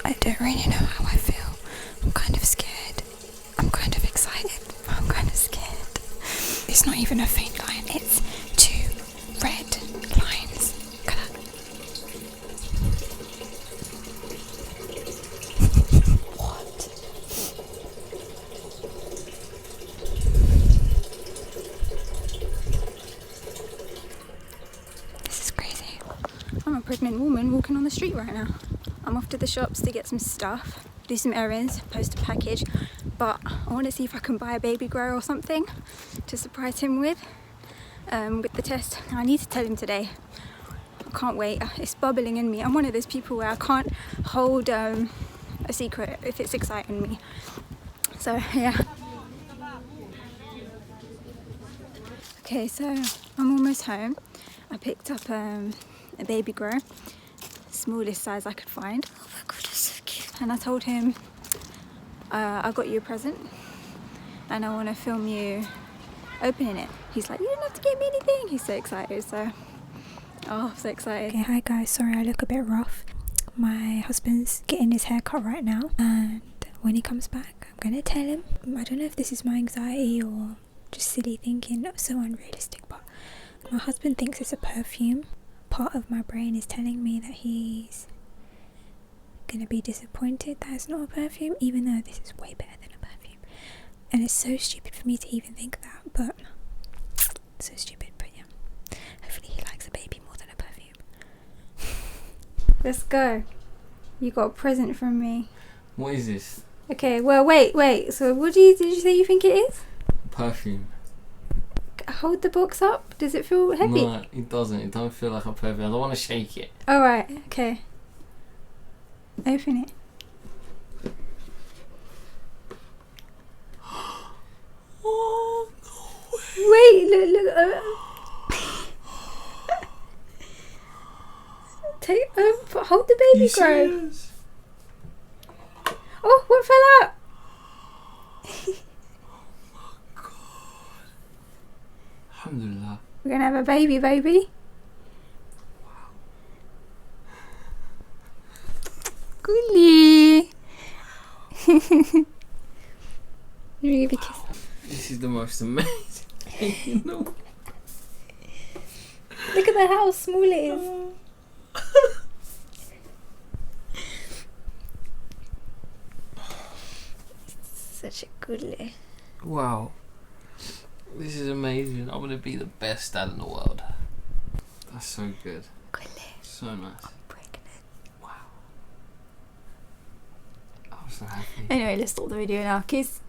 I don't really know how I feel. I'm kind of scared. I'm kind of excited. I'm kind of scared. It's not even a faint line. It's 2 red lines. Look at that. What? This is crazy. I'm a pregnant woman walking on the street right now. I'm off to the shops to get some stuff, do some errands, post a package, but I want to see if I can buy a baby grower or something to surprise him with the test. I need to tell him today. I can't wait. It's bubbling in me. I'm one of those people where I can't hold a secret if it's exciting me. So yeah. Okay, so I'm almost home. I picked up a baby grower. Smallest size I could find. Oh my god, it's so cute. And I told him I got you a present and I want to film you opening it. He's like, you don't have to get me anything. He's so excited. So I'm so excited. Okay, hi guys, sorry I look a bit rough. My husband's getting his hair cut right now, and when he comes back I'm gonna tell him. I don't know if this is my anxiety or just silly thinking, not so unrealistic, but my husband thinks it's a perfume. Part of my brain is telling me that he's gonna be disappointed that it's not a perfume, even though this is way better than a perfume. And it's so stupid for me to even think that, but so stupid. But yeah, hopefully he likes a baby more than a perfume. Let's go. You got a present from me. What is this? Okay, well wait. So what did you say you think it is? Perfume. Hold the box up. Does it feel heavy? No, it doesn't. It don't feel like a perfume. I don't want to shake it. Alright, okay. Open it. Oh, no way. Wait, look. Hold the baby grow. Oh, what fell out? Alhamdulillah. We're gonna have a baby. Wow. Goodly. Really kiss. This is the most amazing thing, Look at how small it is. Such a goodly. Wow. This is amazing. I'm gonna be the best dad in the world. That's so good. So nice. I'm pregnant. Wow. I'm so happy. Anyway, let's stop the video now. Kiss.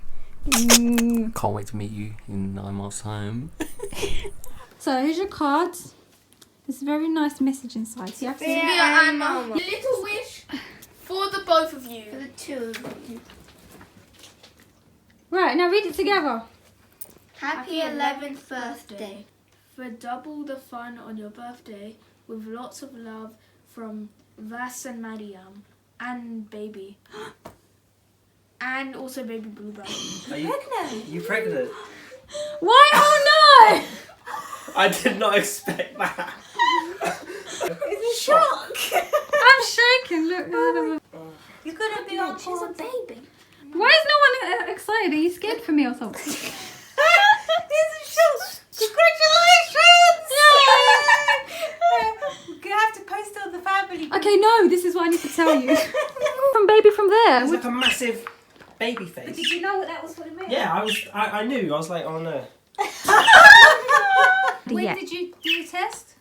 Can't wait to meet you in 9 months' time. So here's your cards. There's a very nice message inside. So you have to and Mama. Your little wish for the both of you. For the two of you. Right, now read it together. Happy 11th birthday. For double the fun on your birthday with lots of love from Vas and Mariam and baby. And also baby Blueberry. Are you pregnant? You pregnant? Why? Oh no! I did not expect that. It's a shock. I'm shaking. Look. You're gonna be on. She's a baby. Why is no one excited? Are you scared for me or something? It's a shock. Congratulations! We're gonna have to post it on the family. Okay, no. This is what I need to tell you. From baby from there. It's like a massive baby face. But did you know what that was what it meant? Yeah, I knew. I was like, oh no. When Yeah. did you do the test?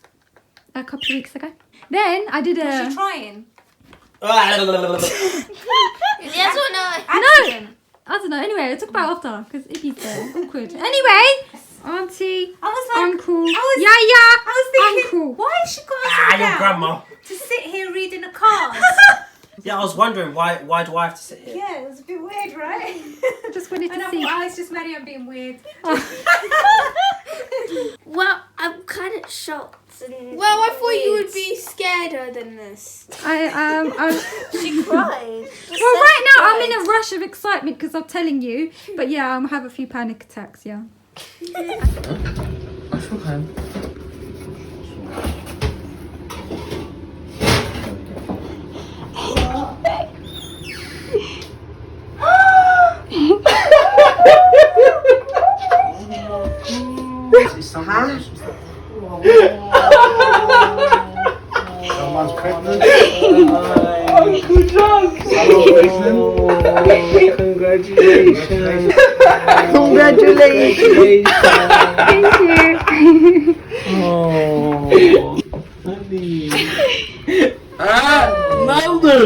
A couple of weeks ago. Then I did Was a. you trying? I Yes or no? No! I don't know. Anyway, I'll talk about it after because Iggy's there. Awkward. Anyway, Auntie, I was like, Uncle, I was thinking, Uncle. why is she got us your down grandma. to sit here reading the cards? Yeah, I was wondering why do I have to sit here? Yeah, it was a bit weird, right? I just wanted And to I see. thought, it's just Mariam being weird. Well, I'm kind of shocked. Well, I thought you would be scared than this. I She cried. Well, right now I'm in a rush of excitement because I'm telling you. But yeah, I'll have a few panic attacks. Yeah. That's okay. Someone's pregnant. Good job! Congratulations! Congratulations. Thank you. Oh, honey. Naldo!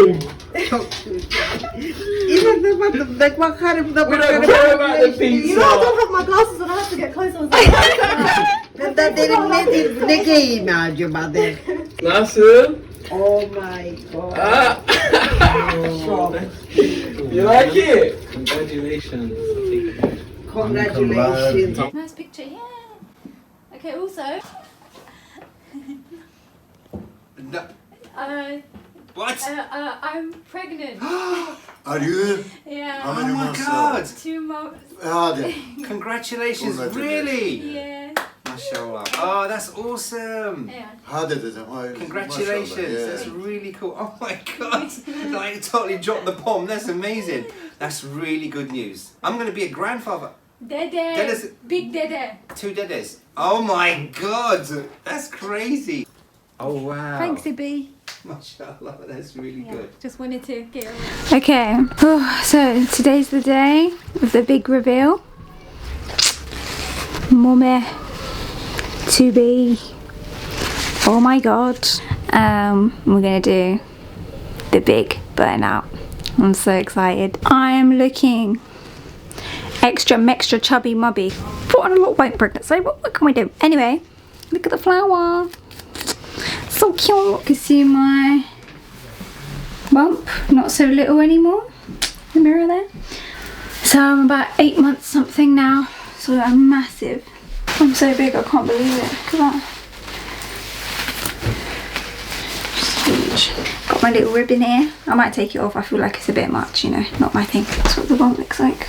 What kind of We don't care about the pizza. You know, I don't have my glasses and I have to get closer. That didn't make it imagine about that. Nasıl? Oh my god. You like it? Congratulations. Congratulations. Nice picture, yeah. Okay, also. No. What? I'm pregnant. Are you? Yeah. How many Oh my months? god! 2 months. Congratulations, Congratulations. really? Yeah. Mashallah. Oh, that's awesome. Yeah. Congratulations, that's really cool. Oh my god, like totally dropped the bomb, that's amazing. That's really good news. I'm going to be a grandfather. Dede. Dede's- Big dede. 2 dedes. Oh my god, that's crazy. Oh wow. Thanks, Ibi. Mashallah, that's really good. Just wanted to get away. Okay, so today's the day of the big reveal. Mummy to be. Oh my god. We're gonna do the big burnout. I'm so excited. I'm looking extra chubby mubby. Put on a lot of weight pregnancy, but what can we do? Anyway, look at the flower. So cute. You can see my bump, not so little anymore. The mirror there. So I'm about 8 months something now. So I'm massive. I'm so big, I can't believe it. Look at that. Just huge. Got my little ribbon here. I might take it off. I feel like it's a bit much, you know, not my thing. That's what the bump looks like.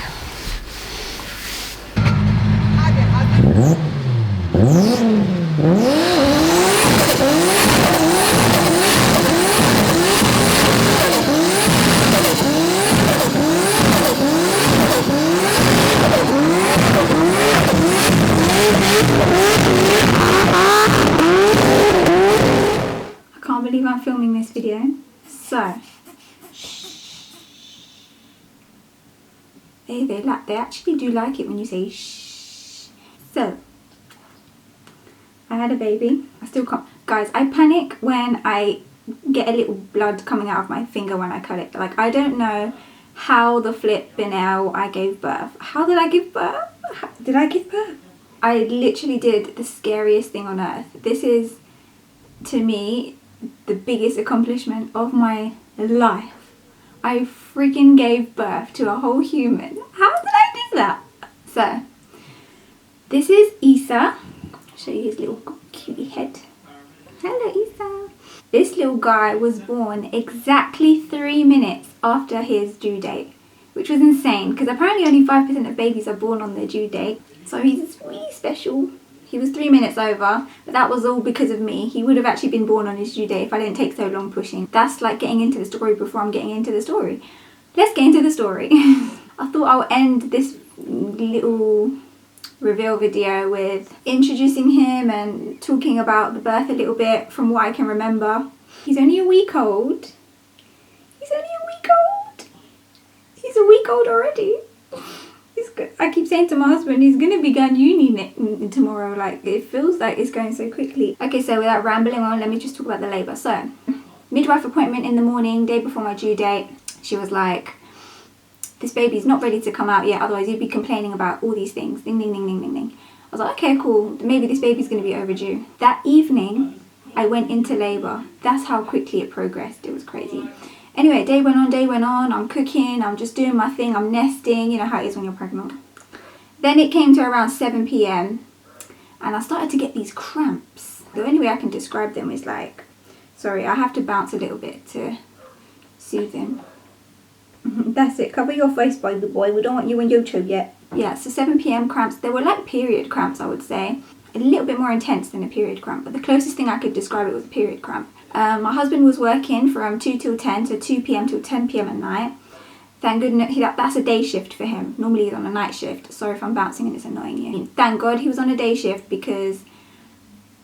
I can't believe I'm filming this video. So, they actually do like it when you say shh. So, I had a baby. I still can't. Guys, I panic when I get a little blood coming out of my finger when I cut it. Like, I don't know how the flipping hell I gave birth. How did I give birth? Did I give birth? I literally did the scariest thing on earth. This is, to me, the biggest accomplishment of my life. I freaking gave birth to a whole human. How did I do that? So, this is Eesa. I'll show you his little cutie head. Hello, Eesa. This little guy was born exactly 3 minutes after his due date, which was insane because apparently only 5% of babies are born on their due date. So he's really special. He was 3 minutes over, but that was all because of me. He would have actually been born on his due date if I didn't take so long pushing. That's like getting into the story before I'm getting into the story. Let's get into the story. I thought I'll end this little reveal video with introducing him and talking about the birth a little bit from what I can remember. He's only a week old. He's only a week old. He's a week old already. I keep saying to my husband, he's going to be going uni tomorrow. Like, it feels like it's going so quickly. Okay, so without rambling on, let me just talk about the labour. So, midwife appointment in the morning, day before my due date. She was like, this baby's not ready to come out yet, otherwise you'd be complaining about all these things. Ding, ding, ding, ding, ding, ding. I was like, okay, cool. Maybe this baby's going to be overdue. That evening, I went into labour. That's how quickly it progressed. It was crazy. Anyway, day went on, I'm cooking, I'm just doing my thing, I'm nesting, you know how it is when you're pregnant. Then it came to around 7 p.m. and I started to get these cramps. The only way I can describe them is like, sorry, I have to bounce a little bit to soothe him. That's it, cover your face, baby boy, we don't want you on YouTube yet. Yeah, so 7 p.m. cramps, they were like period cramps, I would say. A little bit more intense than a period cramp, but the closest thing I could describe it was a period cramp. My husband was working from 2 till 10, so 2 p.m. till 10 p.m. at night. Thank goodness, that's a day shift for him. Normally he's on a night shift. Sorry if I'm bouncing and it's annoying you. Thank God he was on a day shift because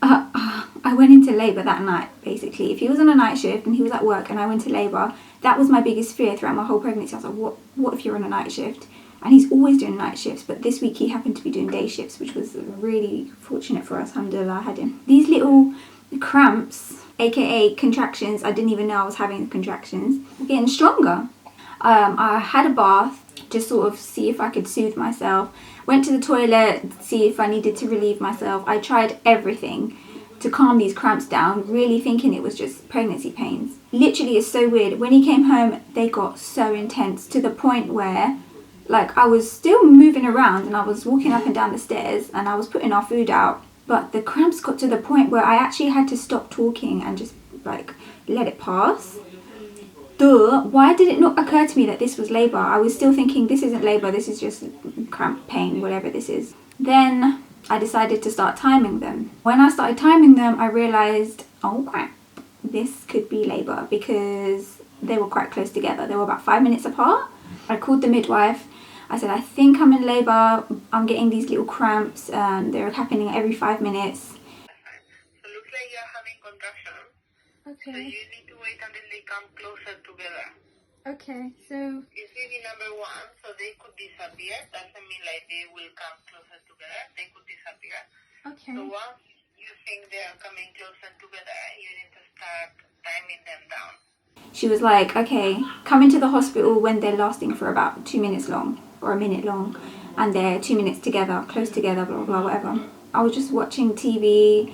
I went into labour that night, basically. If he was on a night shift and he was at work and I went to labour, that was my biggest fear throughout my whole pregnancy. I was like, what if you're on a night shift? And he's always doing night shifts, but this week he happened to be doing day shifts, which was really fortunate for us. Alhamdulillah, I had him. These little cramps, aka contractions, I didn't even know I was having contractions, were getting stronger. I had a bath, just sort of see if I could soothe myself. Went to the toilet, see if I needed to relieve myself. I tried everything to calm these cramps down, really thinking it was just pregnancy pains. Literally, it's so weird. When he came home, they got so intense to the point where, like, I was still moving around and I was walking up and down the stairs and I was putting our food out. But the cramps got to the point where I actually had to stop talking and just, like, let it pass. Why did it not occur to me that this was labour? I was still thinking, this isn't labour, this is just cramp pain, whatever this is. Then I decided to start timing them. When I started timing them, I realised, oh crap, this could be labour, because they were quite close together. They were about 5 minutes apart. I called the midwife. I said, I think I'm in labour. I'm getting these little cramps. They're happening every 5 minutes. So looks like you're having contractions. Okay. So you need to wait until they come closer together. Okay, so... It's really number one, so they could disappear. Doesn't mean like they will come closer together. They could disappear. Okay. So once you think they are coming closer together, you need to start timing them down. She was like, okay, come into the hospital when they're lasting for about 2 minutes long, or a minute long, and they're 2 minutes together, close together, blah, blah, blah, whatever. I was just watching TV,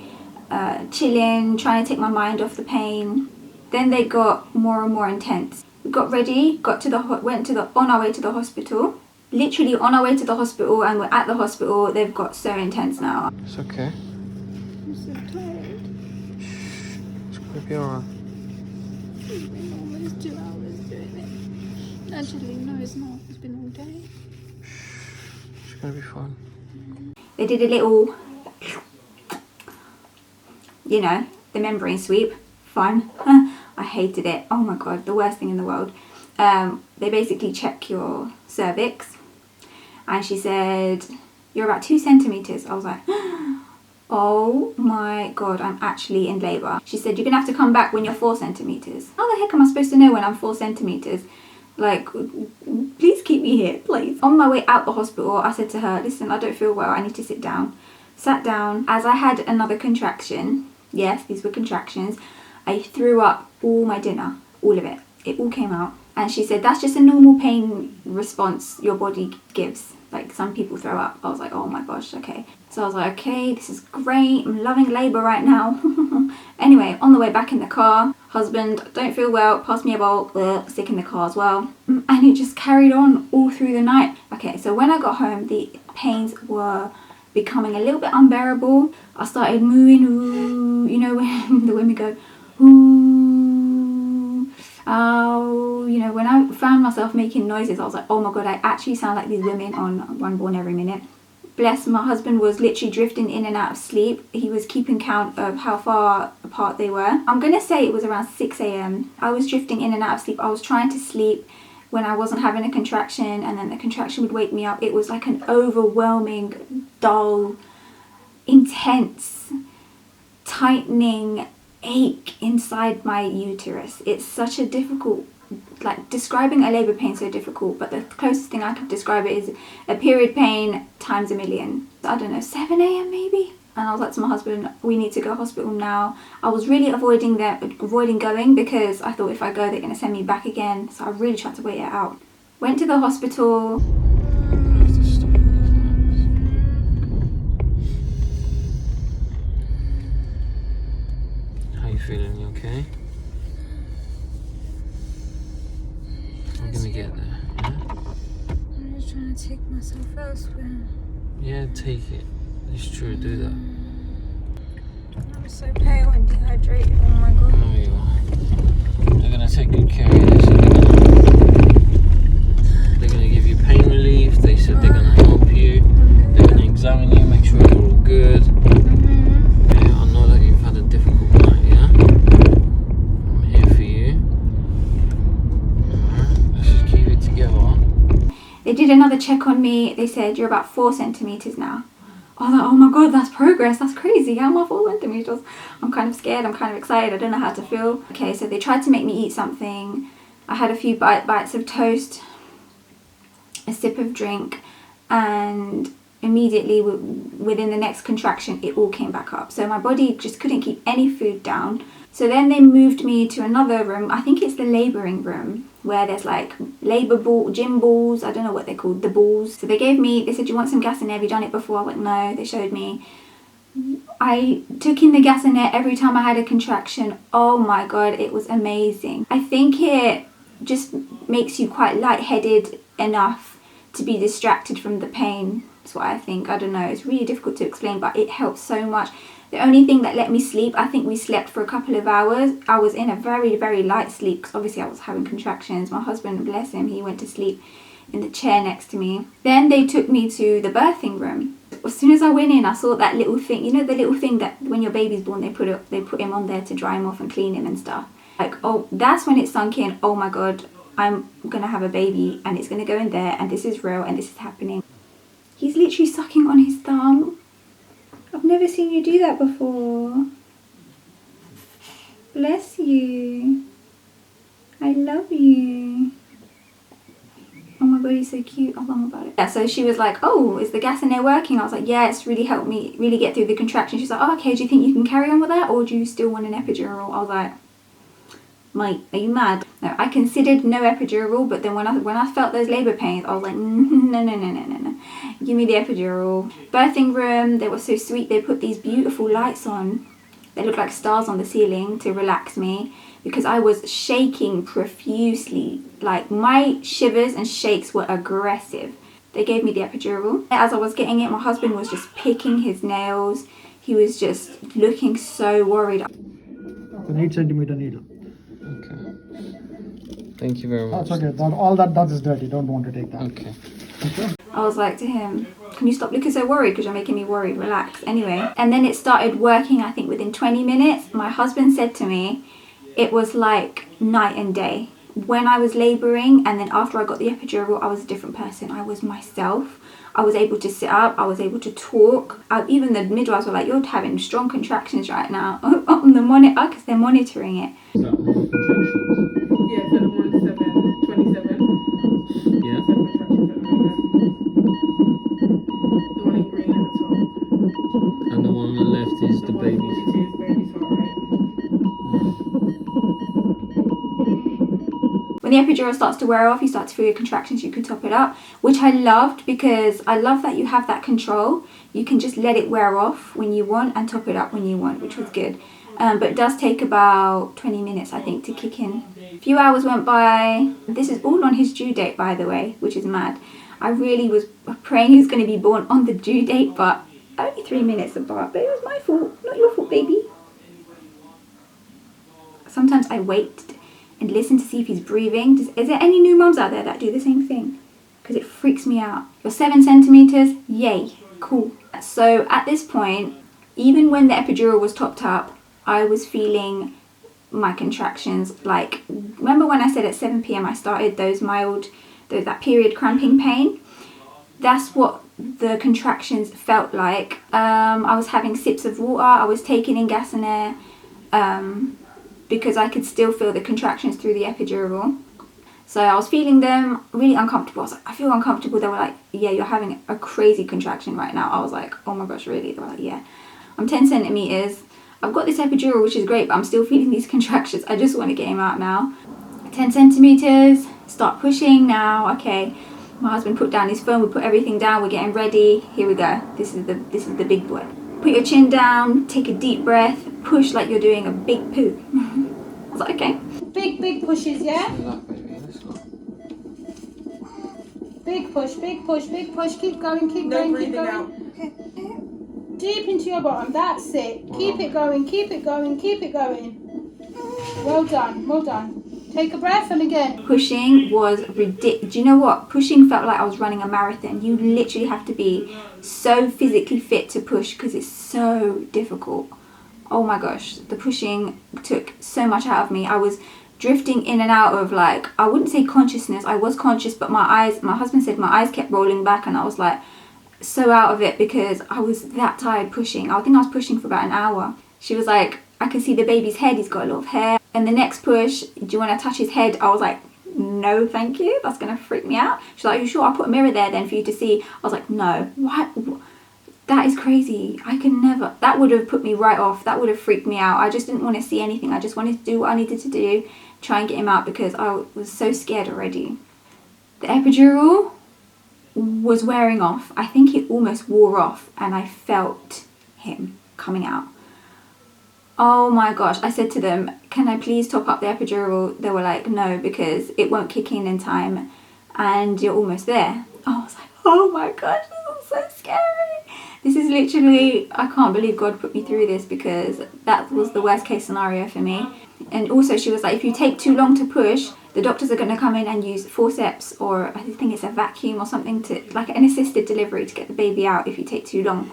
chilling, trying to take my mind off the pain. Then they got more and more intense. We got ready, on our way to the hospital. Literally on our way to the hospital, and we're at the hospital. They've got so intense now. It's okay. I'm so tired. It's gonna be alright. It's been almost 2 hours doing it. Actually, no, it's not. It's been all day. It's gonna be fine. They did a little, you know, the membrane sweep. Fun. I hated it. Oh my god, the worst thing in the world. They basically check your cervix, and she said, you're about 2 centimeters. I was like, oh my god, I'm actually in labour. She said, you're gonna have to come back when you're 4 centimeters. How the heck am I supposed to know when I'm 4 centimeters? Like, please keep me here, please. On my way out the hospital, I said to her, listen, I don't feel well, I need to sit down. Sat down. As I had another contraction, yes, these were contractions, I threw up all my dinner, all of it. It all came out. And she said, that's just a normal pain response your body gives. Like, some people throw up. I was like, oh my gosh, okay. So I was like, okay, this is great. I'm loving labour right now. Anyway, on the way back in the car, husband, don't feel well, pass me a bowl, sick in the car as well. And it just carried on all through the night. Okay, so when I got home, the pains were becoming a little bit unbearable. I started mooing, ooh, you know, when the women go, ooh, oh, you know, when I found myself making noises, I was like, oh my god, I actually sound like these women on One Born Every Minute. Bless, my husband was literally drifting in and out of sleep. He was keeping count of how far apart they were. I'm gonna say it was around 6 a.m. I was drifting in and out of sleep. I was trying to sleep when I wasn't having a contraction, and then the contraction would wake me up. It was like an overwhelming, dull, intense, tightening ache inside my uterus. It's such a difficult, like, describing a labour pain so difficult, but the closest thing I could describe it is a period pain times a million. I don't know, 7 a.m. maybe? And I was like to my husband, we need to go to hospital now. I was really avoiding going because I thought if I go, they're going to send me back again. So I really tried to wait it out. Went to the hospital. How you feeling? You okay? I'm gonna get there, yeah? I'm just trying to take myself elsewhere. Yeah, take it. It's true, do that. I'm so pale and dehydrated, oh my god. Oh, you are. They're gonna take good care of this. They're gonna give you pain relief. They said they're gonna help you. They're gonna examine you, make sure you're all good. Yeah, I know that you've had a difficult night, yeah? I'm here for you. Alright, let's just keep it together. did another check on me. They said, you're about 4 centimeters now. I was like, oh my god, that's progress. That's crazy. How am I 4 centimeters? I'm kind of scared. I'm kind of excited. I don't know how to feel. Okay, so they tried to make me eat something. I had a few bites of toast, a sip of drink, and immediately within the next contraction, it all came back up. So my body just couldn't keep any food down. So then they moved me to another room. I think it's the labouring room, where there's like gym balls. I don't know what they're called, the balls. So they said, you want some gas in there? Have you done it before? I went, no. They showed me. I took in the gas in there every time I had a contraction. Oh my god, it was amazing. I think it just makes you quite lightheaded enough to be distracted from the pain. That's what I think. I don't know. It's really difficult to explain, but it helps so much. The only thing that let me sleep, I think we slept for a couple of hours. I was in a very, very light sleep because obviously I was having contractions. My husband, bless him, he went to sleep in the chair next to me. Then they took me to the birthing room. As soon as I went in, I saw that little thing. You know the little thing that when your baby's born, they put him on there to dry him off and clean him and stuff. Like, oh, that's when it sunk in. Oh my god, I'm gonna have a baby and it's gonna go in there and this is real and this is happening. He's literally sucking on his thumb. I've never seen you do that before. Bless you. I love you. Oh my god, he's so cute. Oh, I'm about it. Yeah, so she was like, oh, is the gas in there working? I was like, yeah, it's really helped me really get through the contraction. She's like, oh, okay, do you think you can carry on with that? Or do you still want an epidural? I was like, mate, are you mad? No, I considered no epidural, but then when I felt those labour pains, I was like, no. Give me the epidural. Birthing room, they were so sweet. They put these beautiful lights on. They looked like stars on the ceiling to relax me because I was shaking profusely. Like my shivers and shakes were aggressive. They gave me the epidural. As I was getting it, my husband was just picking his nails. He was just looking so worried. An 8 centimeter needle. Okay. Thank you very much. That's okay. All that does is dirty. Don't want to take that. Okay. I was like to him, can you stop looking so worried because you're making me worried, relax. Anyway, and then it started working. I think within 20 minutes, my husband said to me, it was like night and day. When I was labouring and then after I got the epidural, I was a different person. I was myself. I was able to sit up, I was able to talk. Even the midwives were like, you're having strong contractions right now on the monitor because they're monitoring it. Yeah, so the one 27. Yeah. 7 contractions at the moment. The one in green at the top. And the one on the left is the baby. 42 is baby's heart rate. When the epidural starts to wear off, you start to feel your contractions, you can top it up, which I loved because I love that you have that control. You can just let it wear off when you want and top it up when you want, which was good. But it does take about 20 minutes, I think, to kick in. A few hours went by. This is all on his due date, by the way, which is mad. I really was praying he was going to be born on the due date, but only 3 minutes apart. But it was my fault, not your fault, baby. Sometimes I wait and listen to see if he's breathing. Is there any new mums out there that do the same thing? Because it freaks me out. You're 7 centimeters, yay, cool. So at this point, even when the epidural was topped up, I was feeling my contractions. Like, remember when I said at 7 p.m. I started that period cramping pain? That's what the contractions felt like. I was having sips of water, I was taking in gas and air, because I could still feel the contractions through the epidural. So I was feeling them, really uncomfortable. I was like, I feel uncomfortable. They were like, yeah, you're having a crazy contraction right now. I was like, oh my gosh, really? They were like, yeah. I'm 10 centimeters. I've got this epidural, which is great, but I'm still feeling these contractions. I just want to get him out now. 10 centimeters, start pushing now. Okay, my husband put down his phone, we put everything down, we're getting ready. Here we go. This is the big boy. Put your chin down, take a deep breath, push like you're doing a big poo. I was like, okay. Big pushes, yeah? Big push, big push, big push. Keep going, keep going, keep going. Out. Deep into your bottom, that's it. Keep it going, keep it going, keep it going. Well done, well done. Take a breath and again. Pushing was ridiculous. Do you know what? Pushing felt like I was running a marathon. You literally have to be so physically fit to push because it's so difficult. Oh my gosh, the pushing took so much out of me. I was drifting in and out of, like, I wouldn't say consciousness. I was conscious, but my husband said my eyes kept rolling back, and I was like so out of it because I was that tired pushing. I think I was pushing for about an hour. She was like, I can see the baby's head, he's got a lot of hair. And the next push, do you want to touch his head? I was like, no thank you, that's gonna freak me out. She's like, are you sure? I'll put a mirror there then for you to see. I was like, no. What? That is crazy. I could never. That would have put me right off. That would have freaked me out. I just didn't want to see anything. I just wanted to do what I needed to do, try and get him out, because I was so scared already. The epidural was wearing off. I think it almost wore off, and I felt him coming out. Oh my gosh. I said to them, can I please top up the epidural? They were like, no, because it won't kick in time and you're almost there. I was like, oh my gosh, this is so scary. This is literally, I can't believe God put me through this, because that was the worst case scenario for me. And also she was like, if you take too long to push, the doctors are going to come in and use forceps, or I think it's a vacuum or something, to like an assisted delivery to get the baby out if you take too long,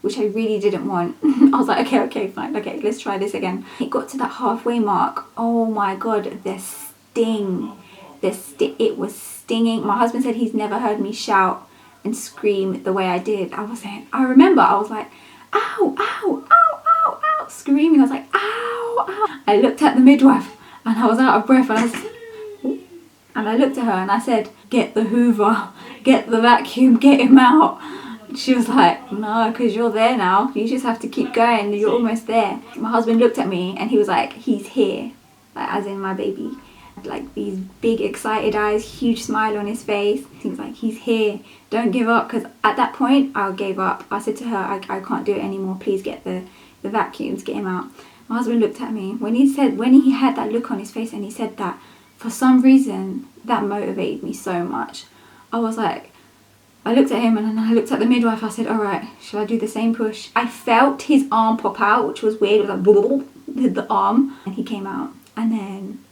which I really didn't want. I was like, okay, fine, okay, let's try this again. It got to that halfway mark. Oh my God, the sting. It was stinging. My husband said he's never heard me shout and scream the way I did. I remember I was like, ow, ow, ow, ow, ow, screaming. I was like, ow, ow. I looked at the midwife and I was out of breath, and I looked at her and I said, get the Hoover, get the vacuum, get him out. She was like, no, because you're there now. You just have to keep going. You're almost there. My husband looked at me and he was like, he's here. Like, as in my baby. Like these big excited eyes, huge smile on his face. He was like, he's here. Don't give up. Because at that point, I gave up. I said to her, I can't do it anymore. Please get the vacuums, get him out. My husband looked at me. When he had that look on his face and he said that, for some reason, that motivated me so much. I was like, I looked at him and then I looked at the midwife. I said, all right, shall I do the same push? I felt his arm pop out, which was weird. It was like, blah, blah, blah, the arm. And he came out. And then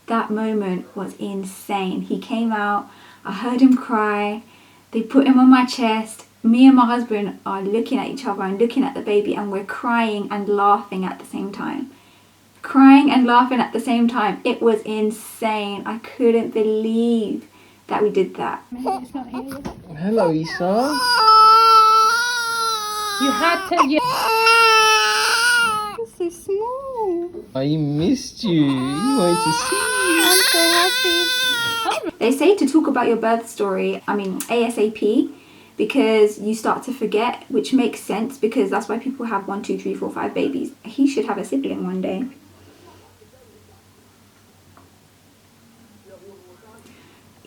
that moment was insane. He came out. I heard him cry. They put him on my chest. Me and my husband are looking at each other and looking at the baby, and we're crying and laughing at the same time. Crying and laughing at the same time. It was insane. I couldn't believe that we did that. Hello, Eesa. You had to. So small. I missed you. You wanted to see me. I'm so happy. They say to talk about your birth story, ASAP, because you start to forget, which makes sense, because that's why people have 1, 2, 3, 4, 5 babies. He should have a sibling one day.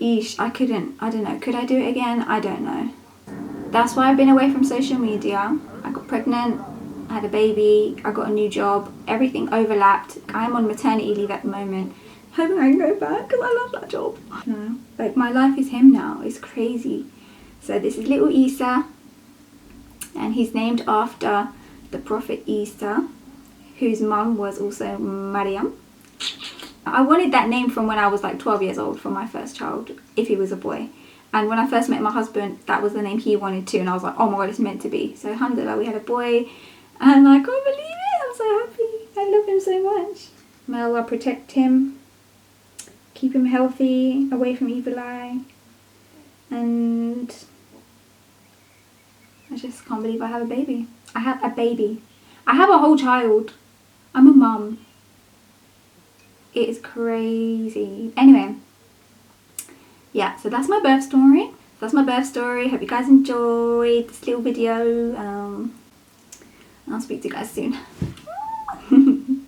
Eesh, I don't know, could I do it again? I don't know. That's why I've been away from social media. I got pregnant, I had a baby, I got a new job, everything overlapped. I'm on maternity leave at the moment. Hoping I can go back because I love that job. No, like my life is him now, it's crazy. So this is little Eesa, and he's named after the Prophet Eesa, whose mum was also Maryam. I wanted that name from when I was like 12 years old for my first child, if he was a boy. And when I first met my husband, that was the name he wanted too, and I was like, oh my God, it's meant to be. So Alhamdulillah, we had a boy, and I can't believe it, I'm so happy. I love him so much. May Allah protect him, keep him healthy, away from evil eye, and I just can't believe I have a baby. I have a baby. I have a whole child. I'm a mum. It is crazy. Anyway, yeah, so that's my birth story. Hope you guys enjoyed this little video. I'll speak to you guys soon.